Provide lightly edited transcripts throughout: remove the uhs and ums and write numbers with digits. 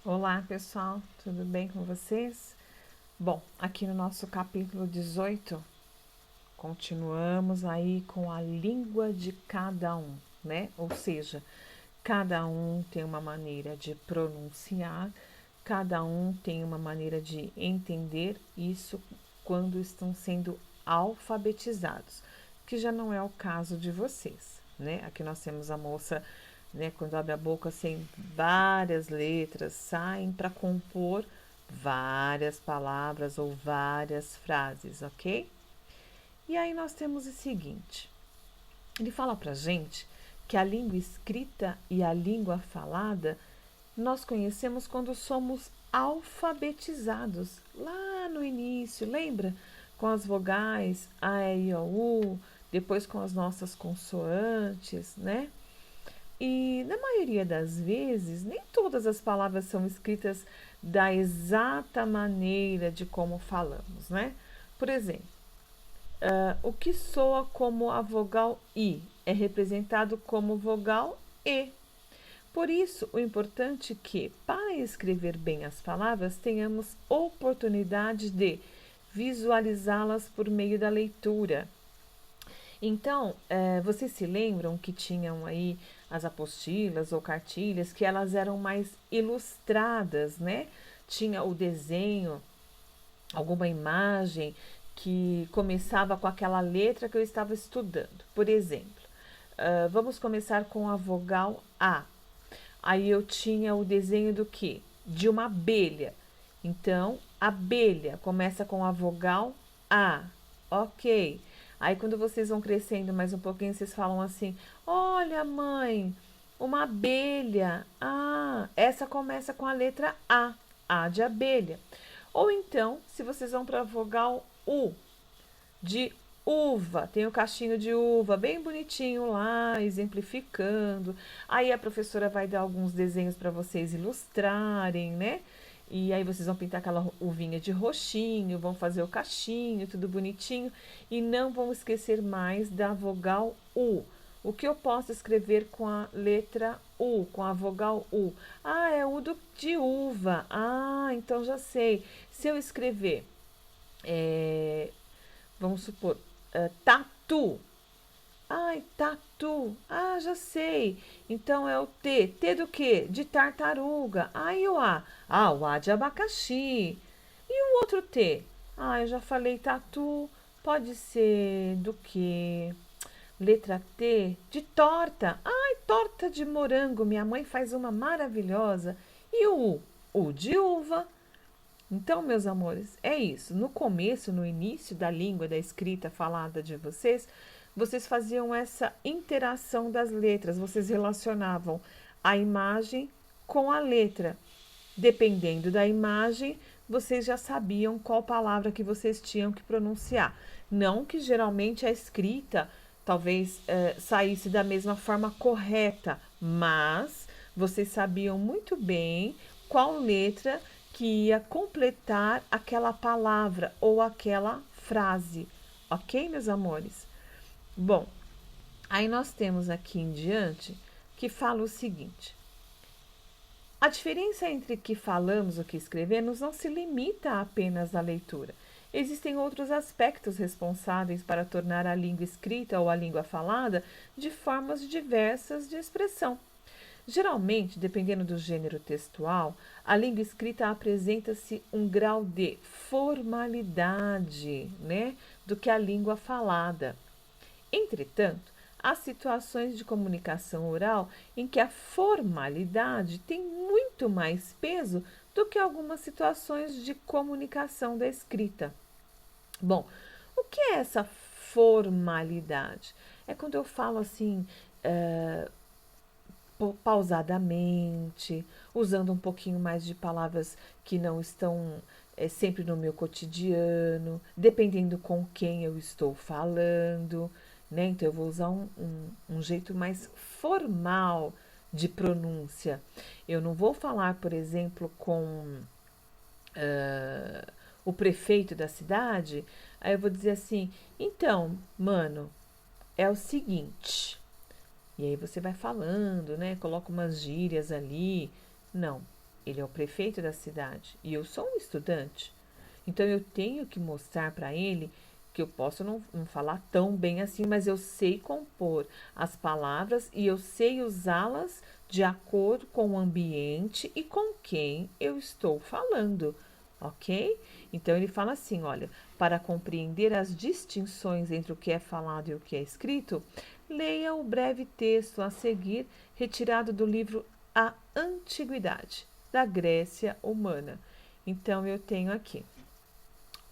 Olá, pessoal, tudo bem com vocês? Bom, aqui no nosso capítulo 18, continuamos aí com a língua de cada um, né? Ou seja, cada um tem uma maneira de pronunciar, cada um tem uma maneira de entender isso quando estão sendo alfabetizados, que já não é o caso de vocês, né? Aqui nós temos a moça, né, quando abre a boca, assim, várias letras saem para compor várias palavras ou várias frases, ok? E aí nós temos o seguinte: ele fala para gente que a língua escrita e a língua falada nós conhecemos quando somos alfabetizados, lá no início, lembra? Com as vogais A, E, I, O, U, depois com as nossas consoantes, né? E na maioria das vezes, nem todas as palavras são escritas da exata maneira de como falamos, né? Por exemplo, o que soa como a vogal I é representado como vogal E. Por isso, o importante é que, para escrever bem as palavras, tenhamos oportunidade de visualizá-las por meio da leitura. Então, vocês se lembram que tinham aí as apostilas ou cartilhas que elas eram mais ilustradas, né? Tinha o desenho, alguma imagem que começava com aquela letra que eu estava estudando. Por exemplo, vamos começar com a vogal A. Aí eu tinha o desenho do quê? De uma abelha. Então, abelha começa com a vogal A. Ok. Aí quando vocês vão crescendo mais um pouquinho, vocês falam assim: Olha, mãe, uma abelha. Ah, essa começa com a letra A. A de abelha. Ou então, se vocês vão para a vogal U, de uva, tem o cachinho de uva bem bonitinho lá, exemplificando. Aí a professora vai dar alguns desenhos para vocês ilustrarem, né? E aí vocês vão pintar aquela uvinha de roxinho, vão fazer o cachinho, tudo bonitinho. E não vão esquecer mais da vogal U. O que eu posso escrever com a letra U, com a vogal U? Ah, é U de uva. Ah, então já sei. Se eu escrever, é, vamos supor, tatu. Ai, tatu. Ah, já sei. Então é o T. T do quê? De tartaruga. Ah, e o A? Ah, o A de abacaxi. E o outro T? Ah, eu já falei tatu. Pode ser do quê? Letra T de torta. Ai, torta de morango. Minha mãe faz uma maravilhosa. E o U? U de uva. Então, meus amores, é isso. No começo, no início da língua, da escrita falada de vocês, vocês faziam essa interação das letras, vocês relacionavam a imagem com a letra. Dependendo da imagem, vocês já sabiam qual palavra que vocês tinham que pronunciar. Não que geralmente a escrita talvez saísse da mesma forma correta, mas vocês sabiam muito bem qual letra que ia completar aquela palavra ou aquela frase. Ok, meus amores? Bom, aí nós temos aqui em diante que fala o seguinte: a diferença entre o que falamos e o que escrevemos não se limita apenas à leitura. Existem outros aspectos responsáveis para tornar a língua escrita ou a língua falada de formas diversas de expressão. Geralmente, dependendo do gênero textual, a língua escrita apresenta-se um grau de formalidade, né, do que a língua falada. Entretanto, há situações de comunicação oral em que a formalidade tem muito mais peso do que algumas situações de comunicação da escrita. Bom, o que é essa formalidade? É quando eu falo assim, pausadamente, usando um pouquinho mais de palavras que não estão sempre no meu cotidiano, dependendo com quem eu estou falando, né? Então eu vou usar um jeito mais formal de pronúncia. Eu não vou falar, por exemplo, com o prefeito da cidade, aí eu vou dizer assim: então, mano, é o seguinte. E aí você vai falando, né? Coloca umas gírias ali. Não. ele é o prefeito da cidade e eu sou um estudante. Então eu tenho que mostrar para ele que eu posso não falar tão bem assim, mas eu sei compor as palavras e eu sei usá-las de acordo com o ambiente e com quem eu estou falando, ok? Então ele fala assim: olha, para compreender as distinções entre o que é falado e o que é escrito, leia o breve texto a seguir, retirado do livro A Antiguidade, da Grécia Humana. Então eu tenho aqui.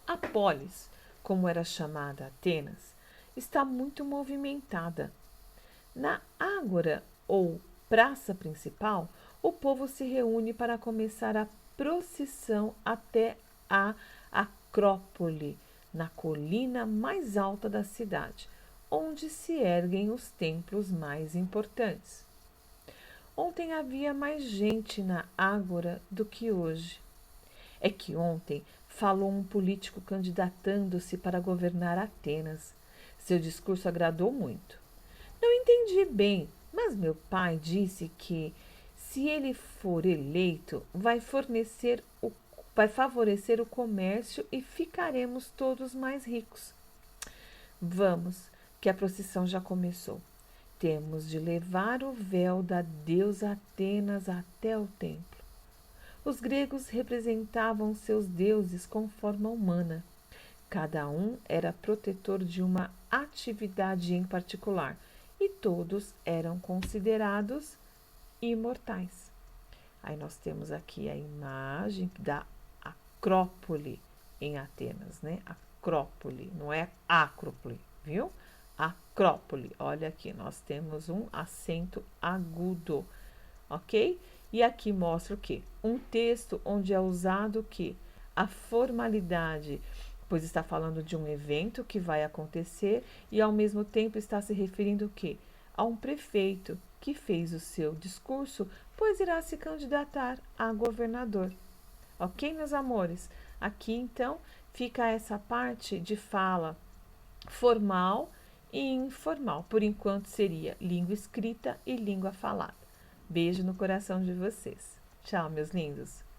A polis, como era chamada Atenas, está muito movimentada. Na ágora ou praça principal, o povo se reúne para começar a procissão até a Acrópole, na colina mais alta da cidade, onde se erguem os templos mais importantes. Ontem havia mais gente na ágora do que hoje. É que ontem falou um político candidatando-se para governar Atenas. Seu discurso agradou muito. Não entendi bem, mas meu pai disse que, se ele for eleito, vai favorecer o comércio e ficaremos todos mais ricos. Vamos, que a procissão já começou. Temos de levar o véu da deusa Atenas até o templo. Os gregos representavam seus deuses com forma humana. Cada um era protetor de uma atividade em particular e todos eram considerados imortais. Aí nós temos aqui a imagem da Acrópole em Atenas, né? Acrópole, não é Acrópole, viu? Acrópole. Olha aqui, nós temos um acento agudo, ok? E aqui mostra o quê? Um texto onde é usado o quê? A formalidade, pois está falando de um evento que vai acontecer e ao mesmo tempo está se referindo o quê? A um prefeito que fez o seu discurso, pois irá se candidatar a governador. Ok, meus amores? Aqui então fica essa parte de fala formal e informal. Por enquanto seria língua escrita e língua falada. Beijo no coração de vocês. Tchau, meus lindos!